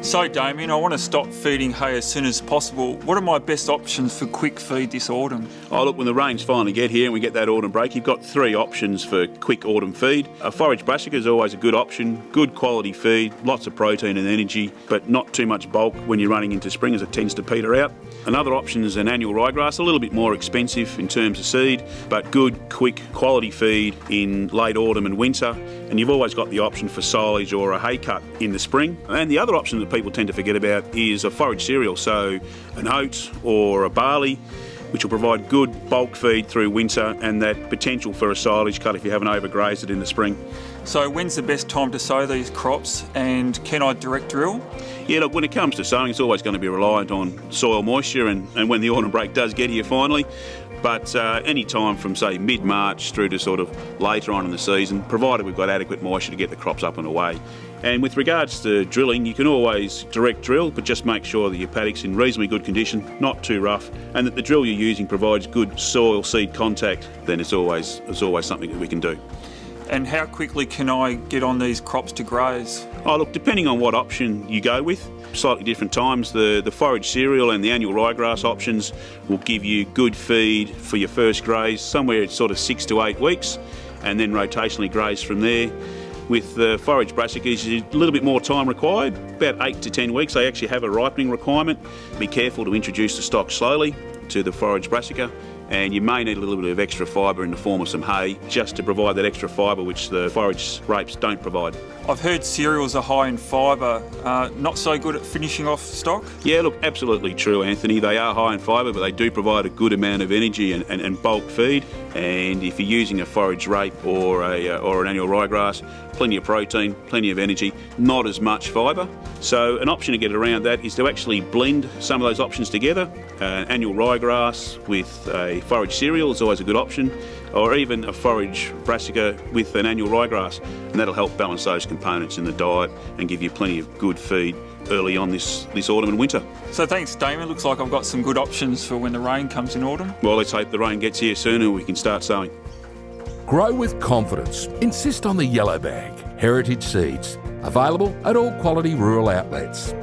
So Damien, I want to stop feeding hay as soon as possible. What are my best options for quick feed this autumn? Oh look, when the rains finally get here and we get that autumn break, you've got 3 options for quick autumn feed. A forage brassica is always a good option, good quality feed, lots of protein and energy, but not too much bulk when you're running into spring as it tends to peter out. Another option is an annual ryegrass, a little bit more expensive in terms of seed, but good, quick, quality feed in late autumn and winter. And you've always got the option for silage or a hay cut in the spring. And the other option that people tend to forget about is a forage cereal, so an oat or a barley, which will provide good bulk feed through winter and that potential for a silage cut if you haven't overgrazed it in the spring. So when's the best time to sow these crops, and can I direct drill? Yeah, look, when it comes to sowing, it's always going to be reliant on soil moisture and when the autumn break does get here finally. But any time from, say, mid-March through to sort of later on in the season, provided we've got adequate moisture to get the crops up and away. And with regards to drilling, you can always direct drill, but just make sure that your paddock's in reasonably good condition, not too rough, and that the drill you're using provides good soil-seed contact. Then it's always something that we can do. And how quickly can I get on these crops to graze? Oh look, depending on what option you go with, slightly different times, the forage cereal and the annual ryegrass options will give you good feed for your first graze, somewhere it's sort of 6 to 8 weeks, and then rotationally graze from there. With the forage brassicas, a little bit more time required, about 8 to 10 weeks. They actually have a ripening requirement. Be careful to introduce the stock slowly to the forage brassica, and you may need a little bit of extra fibre in the form of some hay just to provide that extra fibre which the forage rapes don't provide. I've heard cereals are high in fibre, not so good at finishing off stock? Yeah, look, absolutely true, Anthony. They are high in fibre, but they do provide a good amount of energy and bulk feed. And if you're using a forage rape or an annual ryegrass, plenty of protein, plenty of energy, not as much fibre. So an option to get around that is to actually blend some of those options together. Annual ryegrass with a forage cereal is always a good option, or even a forage brassica with an annual ryegrass, and that'll help balance those components in the diet and give you plenty of good feed early on this autumn and winter. So thanks, Damien. Looks like I've got some good options for when the rain comes in autumn. Well, let's hope the rain gets here soon and we can start sowing. Grow with confidence. Insist on the yellow bag. Heritage Seeds. Available at all quality rural outlets.